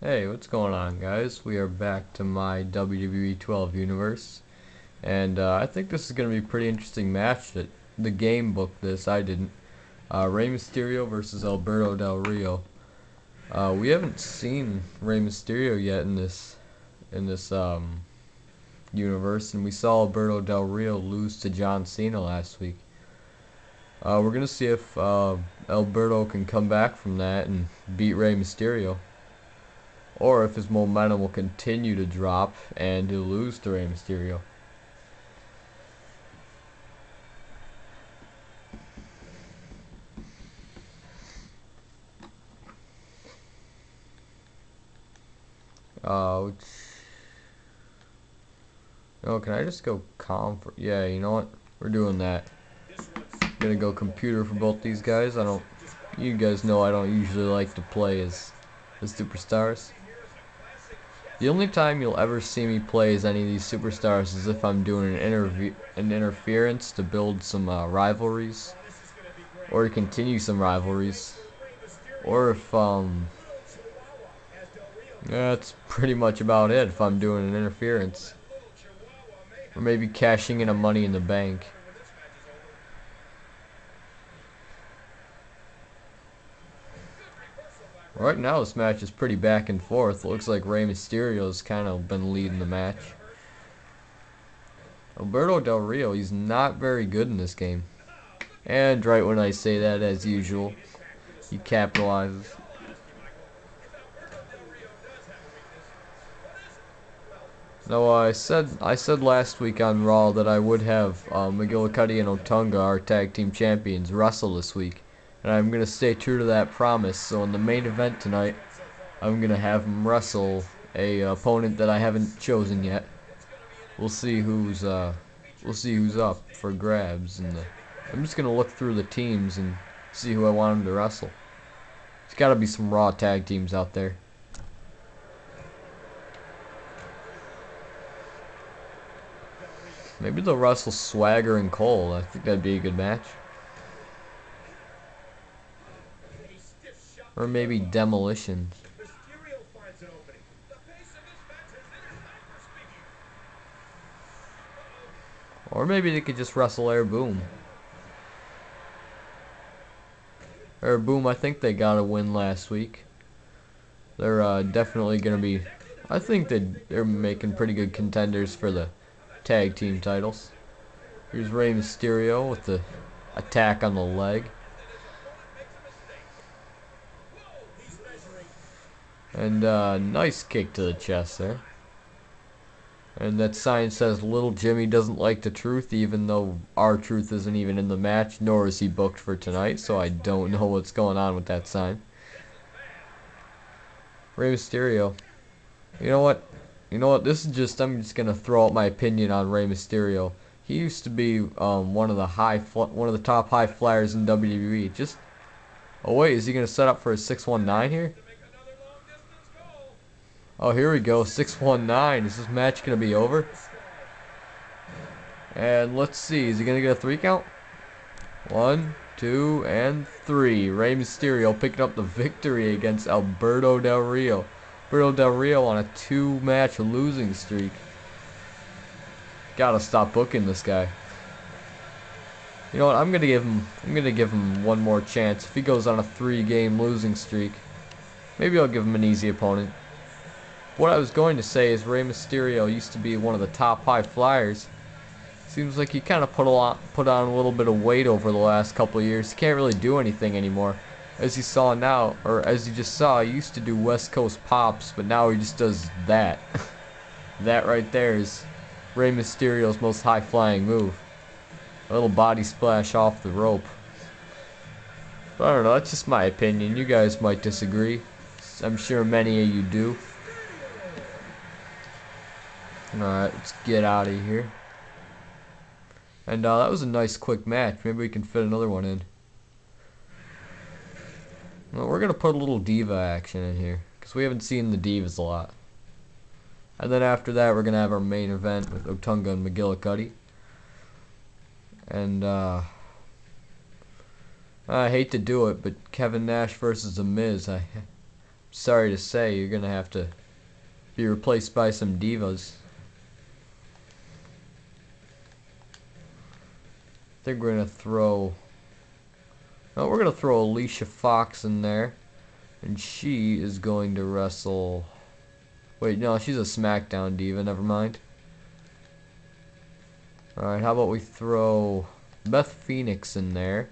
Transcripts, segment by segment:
Hey, what's going on, guys? We are back to my WWE 12 universe, and I think this is going to be a pretty interesting match. That the game booked this, I didn't. Rey Mysterio versus Alberto Del Rio. We haven't seen Rey Mysterio yet in this universe, and we saw Alberto Del Rio lose to John Cena last week. We're gonna see if Alberto can come back from that and beat Rey Mysterio, or if his momentum will continue to drop and he'll lose to Rey Mysterio. Which, oh, can I just go calm for? Yeah, you know what? We're doing that. Gonna go computer for both these guys. You guys know I don't usually like to play as superstars. The only time you'll ever see me play as any of these superstars is if I'm doing an interference to build some rivalries, or to continue some rivalries, or if yeah, that's pretty much about it. If I'm doing an interference, or maybe cashing in a Money in the Bank. Right now, this match is pretty back and forth. It looks like Rey Mysterio's kind of been leading the match. Alberto Del Rio, he's not very good in this game. And right when I say that, as usual, he capitalizes. No, I said last week on Raw that I would have McGillicutty and Otunga, our tag team champions, wrestle this week, and I'm gonna stay true to that promise. So in the main event tonight, I'm gonna have them wrestle a opponent that I haven't chosen yet. We'll see who's up for grabs, and I'm just gonna look through the teams and see who I want them to wrestle. There's got to be some Raw tag teams out there. Maybe they'll wrestle Swagger and Cole. I think that'd be a good match. Or maybe Demolition. Or maybe they could just wrestle Air Boom. Air Boom, I think they got a win last week. They're definitely going to be... I think they're making pretty good contenders for the tag team titles. Here's Rey Mysterio with the attack on the leg. And nice kick to the chest there. And that sign says Little Jimmy doesn't like the truth, even though R-Truth isn't even in the match, nor is he booked for tonight, so I don't know what's going on with that sign. Rey Mysterio. You know what? This is just, I'm just gonna throw out my opinion on Rey Mysterio. He used to be one of the top high flyers in WWE. Just, oh wait, is he gonna set up for a 619 here? Oh, here we go, 619. Is this match gonna be over? And let's see, is he gonna get a 3 count? 1, 2, and 3. Rey Mysterio picking up the victory against Alberto Del Rio. Alberto Del Rio on a 2-match losing streak. Gotta stop booking this guy. You know what? I'm gonna give him one more chance. If he goes on a 3-game losing streak, maybe I'll give him an easy opponent. What I was going to say is Rey Mysterio used to be one of the top high flyers. Seems like he kind of put on a little bit of weight over the last couple of years. He can't really do anything anymore. As you saw now, or as you just saw, he used to do West Coast pops, but now he just does that. That right there is Rey Mysterio's most high-flying move. A little body splash off the rope. But I don't know, that's just my opinion. You guys might disagree. I'm sure many of you do. Alright, let's get out of here. And that was a nice quick match. Maybe we can fit another one in. Well, we're going to put a little Diva action in here, because we haven't seen the Divas a lot. And then after that, we're going to have our main event with Otunga and McGillicutty. And I hate to do it, but Kevin Nash versus The Miz. sorry to say, you're gonna have to be replaced by some divas. I think we're gonna throw. No, we're gonna throw Alicia Fox in there, and she is going to wrestle. Wait, no, she's a SmackDown diva. Never mind. All right, how about we throw Beth Phoenix in there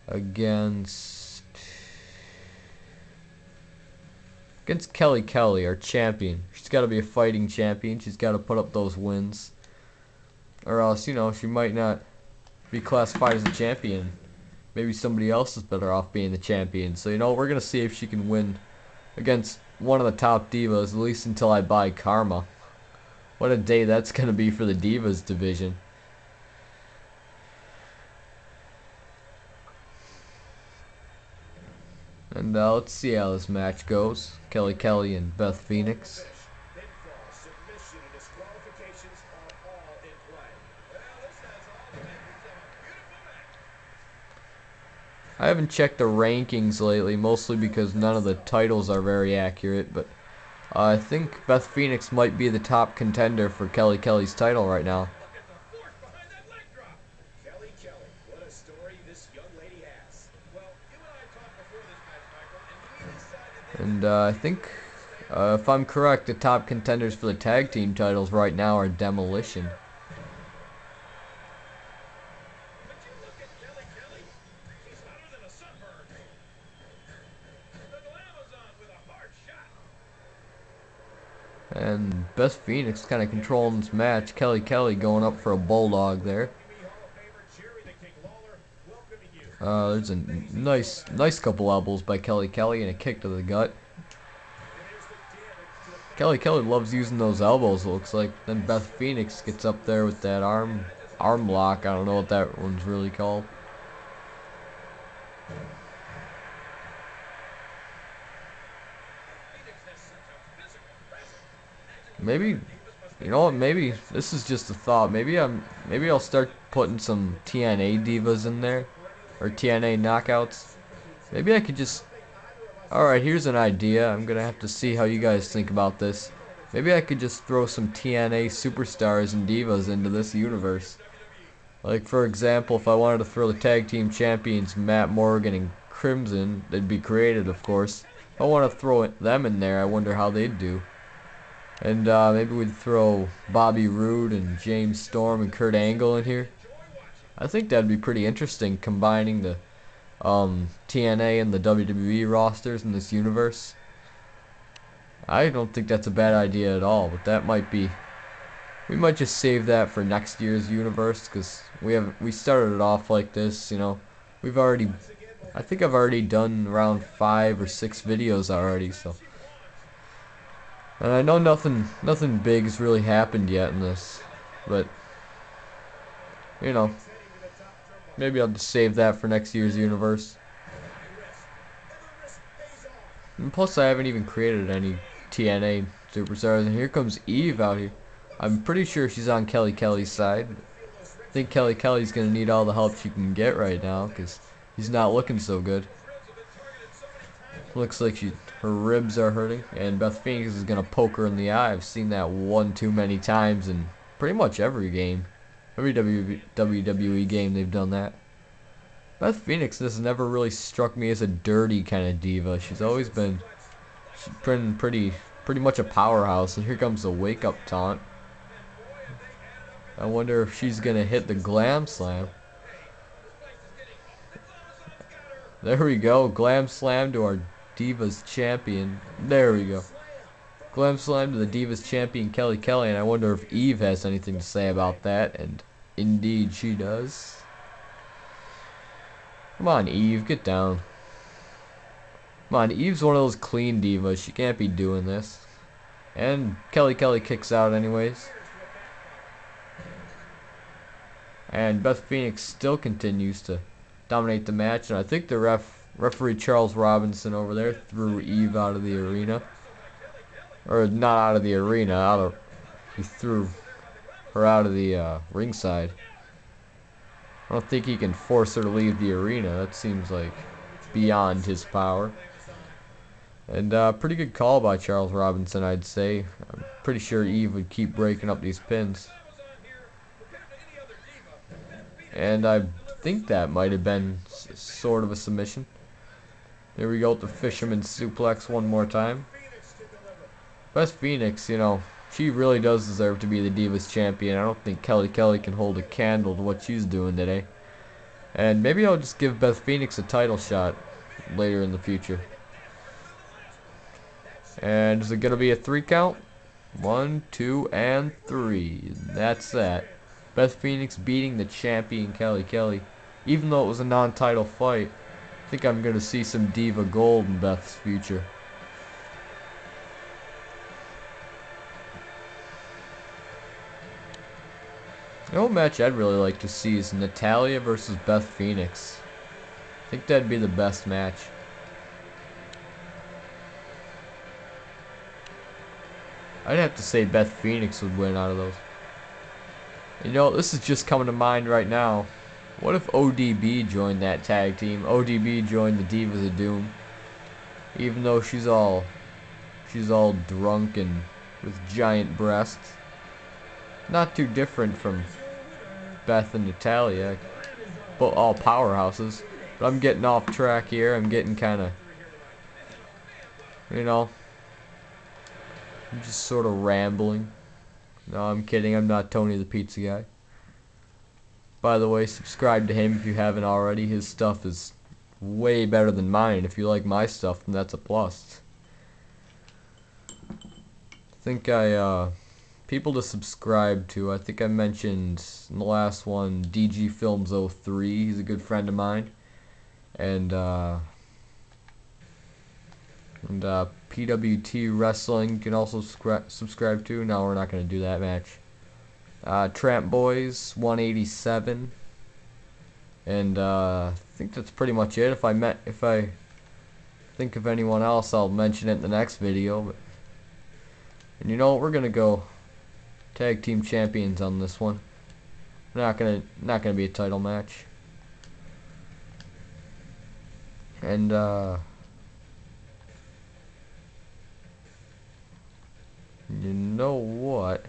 against Kelly Kelly, our champion. She's got to be a fighting champion. She's got to put up those wins, or else, you know, she might not be classified as a champion. Maybe somebody else is better off being the champion. So, you know, we're gonna see if she can win against one of the top divas, at least until I buy Karma. What a day that's gonna be for the divas division. And let's see how this match goes. Kelly Kelly and Beth Phoenix. I haven't checked the rankings lately, mostly because none of the titles are very accurate, but I think Beth Phoenix might be the top contender for Kelly Kelly's title right now. And I think, if I'm correct, the top contenders for the tag team titles right now are Demolition. And Beth Phoenix kind of controlling this match. Kelly Kelly going up for a bulldog there. There's a nice couple elbows by Kelly Kelly and a kick to the gut. Kelly Kelly loves using those elbows, it looks like. Then Beth Phoenix gets up there with that arm lock. I don't know what that one's really called. Maybe, you know what? Maybe this is just a thought. Maybe I'll start putting some TNA divas in there, or TNA knockouts. Maybe I could just. All right, here's an idea. I'm gonna have to see how you guys think about this. Maybe I could just throw some TNA superstars and divas into this universe. Like, for example, if I wanted to throw the tag team champions Matt Morgan and Crimson, they'd be created, of course. If I want to throw them in there, I wonder how they'd do. And maybe we'd throw Bobby Roode and James Storm and Kurt Angle in here. I think that'd be pretty interesting, combining the TNA and the WWE rosters in this universe. I don't think that's a bad idea at all, but that might be. We might just save that for next year's universe, because we started it off like this, you know. I think I've already done around 5 or 6 videos already, so. And I know nothing big's really happened yet in this, but you know, maybe I'll just save that for next year's universe. And plus, I haven't even created any TNA superstars, and here comes Eve out here. I'm pretty sure she's on Kelly Kelly's side. I think Kelly Kelly's gonna need all the help she can get right now, because he's not looking so good. Looks like her ribs are hurting, and Beth Phoenix is gonna poke her in the eye. I've seen that one too many times in pretty much every game. Every WWE game they've done that. Beth Phoenix has never really struck me as a dirty kind of diva. She's been pretty much a powerhouse, and here comes the wake up taunt. I wonder if she's gonna hit the glam slam. There we go, glam slam to our Divas champion. There we go. Glam slam to the Divas champion Kelly Kelly, and I wonder if Eve has anything to say about that, and indeed she does. Come on, Eve, get down. Come on, Eve's one of those clean divas. She can't be doing this. And Kelly Kelly kicks out anyways. And Beth Phoenix still continues to dominate the match, and I think the referee Charles Robinson over there threw Eve out of the arena. Or not out of the arena, he threw her out of the ringside. I don't think he can force her to leave the arena. That seems like beyond his power. And pretty good call by Charles Robinson, I'd say. I'm pretty sure Eve would keep breaking up these pins. And I think that might have been sort of a submission. There we go with the Fisherman Suplex one more time. Beth Phoenix, you know, she really does deserve to be the Divas Champion. I don't think Kelly can hold a candle to what she's doing today. And maybe I'll just give Beth Phoenix a title shot later in the future. And is it going to be a 3 count? 1, 2, and 3. That's that. Beth Phoenix beating the champion Kelly. Even though it was a non-title fight, I think I'm going to see some Diva gold in Beth's future. You know what match I'd really like to see is Natalya versus Beth Phoenix. I think that'd be the best match. I'd have to say Beth Phoenix would win out of those. You know, this is just coming to mind right now. What if ODB joined that tag team? ODB joined the Divas of Doom. Even though she's all drunk and with giant breasts. Not too different from Beth and Natalya, but all powerhouses. But I'm getting off track here. I'm getting kind of, you know, I'm just sort of rambling. No, I'm kidding. I'm not Tony the Pizza Guy. By the way, subscribe to him if you haven't already. His stuff is way better than mine. If you like my stuff, then that's a plus. I think people to subscribe to. I think I mentioned in the last one DG Films 03. He's a good friend of mine. And PWT Wrestling you can also subscribe to. No, we're not going to do that match. Tramp Boys 187. And I think that's pretty much it. If I think of anyone else, I'll mention it in the next video. And you know what, we're gonna go tag team champions on this one. Not gonna be a title match. And you know what?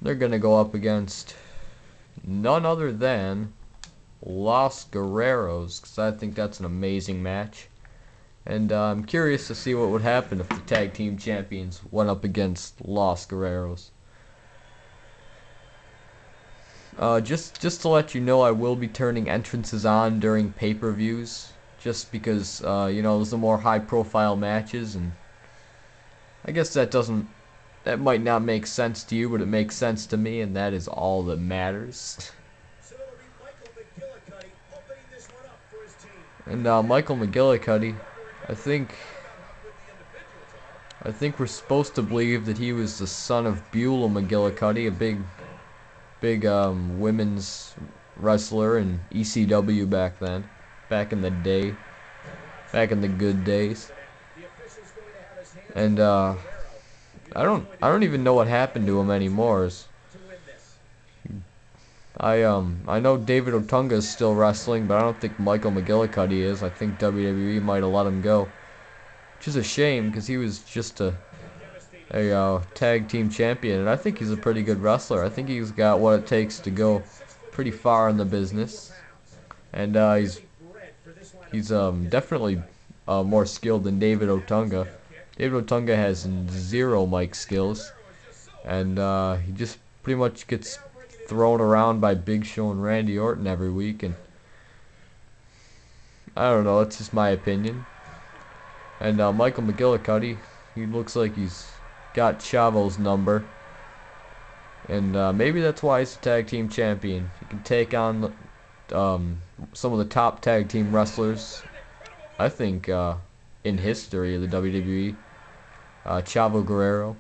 They're gonna go up against none other than Los Guerreros, because I think that's an amazing match. And I'm curious to see what would happen if the tag team champions went up against Los Guerreros. Just to let you know, I will be turning entrances on during pay-per-views, just because you know, those are more high-profile matches, and I guess that might not make sense to you, but it makes sense to me, and that is all that matters. And Michael McGillicutty, I think we're supposed to believe that he was the son of Beulah McGillicutty, a big women's wrestler in ECW back in the day, back in the good days. And I don't even know what happened to him anymore. I know David Otunga is still wrestling, but I don't think Michael McGillicutty is. I think WWE might have let him go, which is a shame because he was just a tag team champion, and I think he's a pretty good wrestler. I think he's got what it takes to go pretty far in the business, and he's definitely more skilled than David Otunga. David Otunga has 0 mic skills, and he just pretty much gets thrown around by Big Show and Randy Orton every week, and I don't know, that's just my opinion. And Michael McGillicutty, he looks like he's got Chavo's number, and maybe that's why he's a tag team champion. He can take on some of the top tag team wrestlers, I think, in history of the WWE. Chavo Guerrero,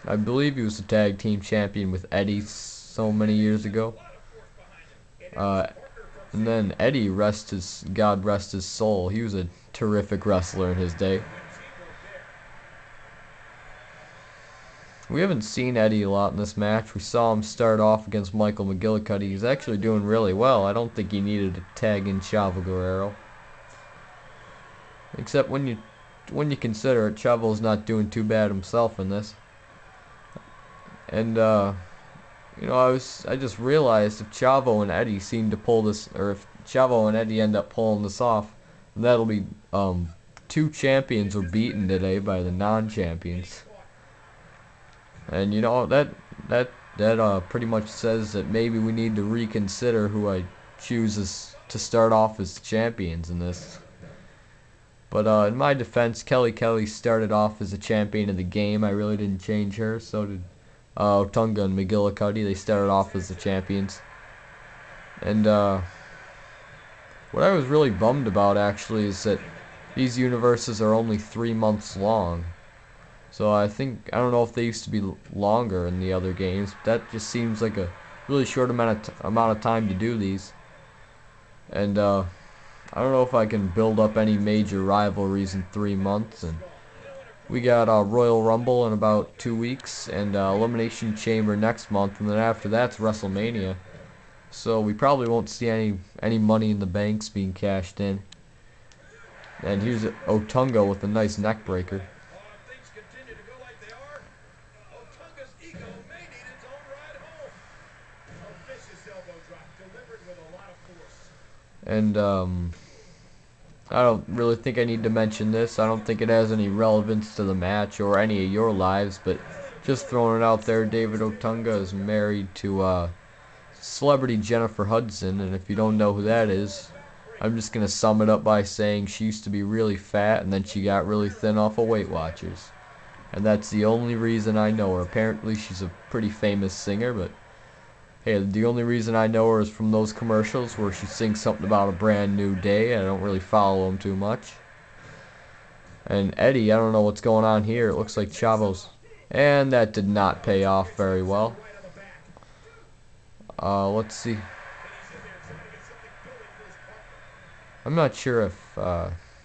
I believe he was the tag team champion with Eddie so many years ago. And then Eddie, God rest his soul, he was a terrific wrestler in his day. We haven't seen Eddie a lot in this match. We saw him start off against Michael McGillicutty. He's actually doing really well. I don't think he needed to tag in Chavo Guerrero. Except when you consider it, Chavo's not doing too bad himself in this. And you know, I just realized if Chavo and Eddie seem to pull this, or if Chavo and Eddie end up pulling this off, that'll be two champions were beaten today by the non-champions. And you know that pretty much says that maybe we need to reconsider who I choose to start off as champions in this. But in my defense, Kelly started off as a champion of the game. I really didn't change her. So did Otunga and McGillicutty. They started off as the champions. And what I was really bummed about actually is that these universes are only 3 months long. So I don't know if they used to be longer in the other games. But that just seems like a really short amount of time to do these. And I don't know if I can build up any major rivalries in 3 months. And we got Royal Rumble in about 2 weeks, and Elimination Chamber next month, and then after that's WrestleMania. So we probably won't see any money in the banks being cashed in. And here's Otunga with a nice neck breaker. And I don't really think I need to mention this. I don't think it has any relevance to the match or any of your lives, but just throwing it out there, David Otunga is married to celebrity Jennifer Hudson, and if you don't know who that is, I'm just going to sum it up by saying she used to be really fat and then she got really thin off of Weight Watchers. And that's the only reason I know her. Apparently she's a pretty famous singer, but hey, the only reason I know her is from those commercials where she sings something about a brand new day. I don't really follow them too much. And Eddie, I don't know what's going on here. It looks like Chavo's. And that did not pay off very well. Let's see. I'm not sure if,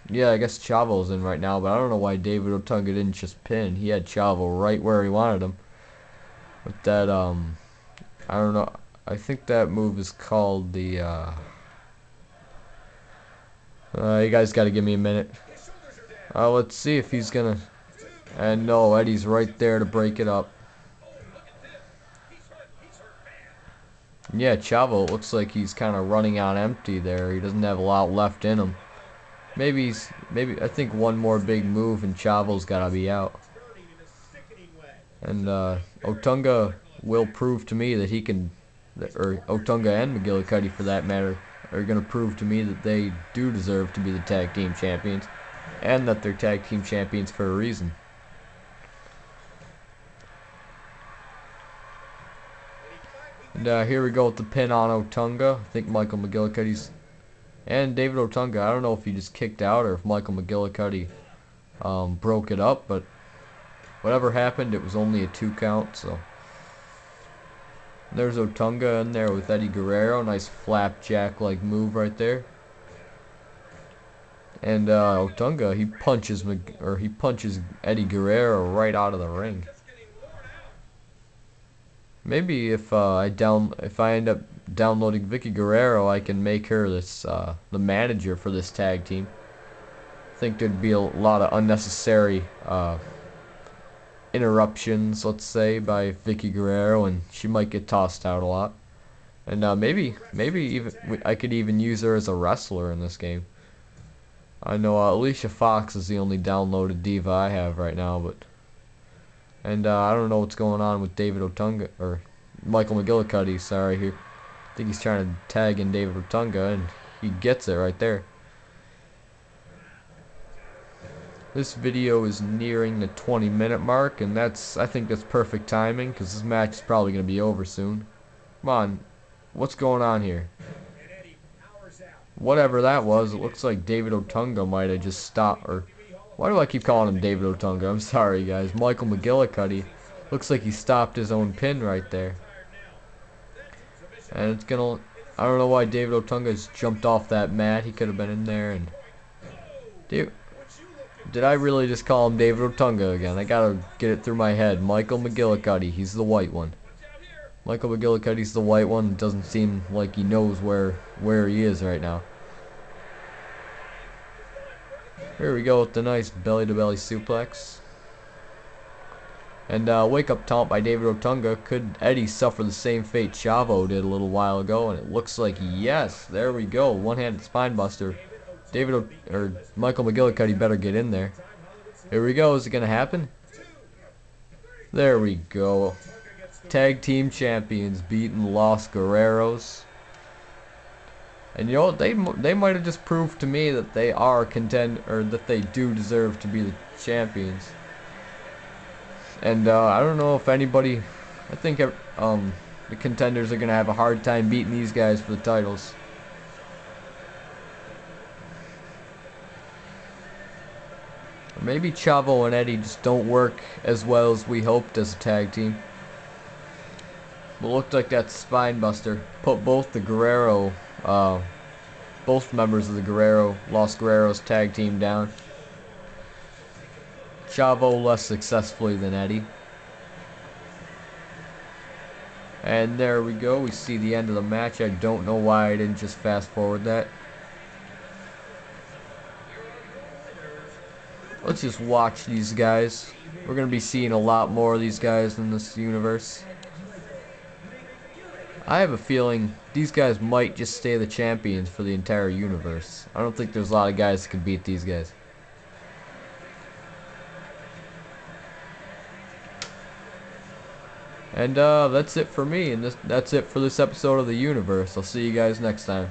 yeah, I guess Chavo's in right now, but I don't know why David Otunga didn't just pin. He had Chavo right where he wanted him. But that, I don't know. I think that move is called the, you guys gotta give me a minute. Let's see if he's gonna, and no, Eddie's right there to break it up. Yeah, Chavo, it looks like he's kind of running on empty there. He doesn't have a lot left in him. Maybe I think one more big move and Chavo's gotta be out. And Otunga will prove to me that he can, or Otunga and McGillicutty for that matter, are going to prove to me that they do deserve to be the tag team champions, and that they're tag team champions for a reason. And here we go with the pin on Otunga. I think Michael McGillicutty's, and David Otunga, I don't know if he just kicked out or if Michael McGillicutty broke it up, but whatever happened, it was only a 2 count, so. There's Otunga in there with Eddie Guerrero. Nice flapjack-like move right there. And Otunga, he punches Eddie Guerrero right out of the ring. Maybe if I end up downloading Vicky Guerrero, I can make her the manager for this tag team. I think there'd be a lot of unnecessary interruptions, let's say, by Vicky Guerrero, and she might get tossed out a lot. And maybe even I could even use her as a wrestler in this game. I know Alicia Fox is the only downloaded diva I have right now, but I don't know what's going on with David Otunga or Michael McGillicutty. Sorry, here. I think he's trying to tag in David Otunga, and he gets it right there. This video is nearing the 20-minute mark, and I think that's perfect timing because this match is probably going to be over soon. Come on, what's going on here? Whatever that was, it looks like David Otunga might have just stopped, or why do I keep calling him David Otunga? I'm sorry, guys. Michael McGillicutty looks like he stopped his own pin right there. And it's gonna, I don't know why David Otunga's jumped off that mat. He could have been in there, and Did I really just call him David Otunga again? I gotta get it through my head. Michael McGillicutty, he's the white one. Michael McGillicutty's the white one. Doesn't seem like he knows where he is right now. Here we go with the nice belly-to-belly suplex. And wake up taunt by David Otunga. Could Eddie suffer the same fate Chavo did a little while ago? And it looks like yes. There we go. One-handed spine buster. Michael McGillicutty better get in there. Here we go. Is it gonna happen? There we go. Tag team champions beating Los Guerreros. And you know what? They might have just proved to me that they are that they do deserve to be the champions. And I don't know if anybody. I think the contenders are gonna have a hard time beating these guys for the titles. Or maybe Chavo and Eddie just don't work as well as we hoped as a tag team. But it looked like that spine buster put both members of the Los Guerreros tag team down. Chavo less successfully than Eddie. And there we go. We see the end of the match. I don't know why I didn't just fast forward that. Let's just watch these guys. We're going to be seeing a lot more of these guys in this universe. I have a feeling these guys might just stay the champions for the entire universe. I don't think there's a lot of guys that can beat these guys. And that's it for me, and that's it for this episode of the universe. I'll see you guys next time.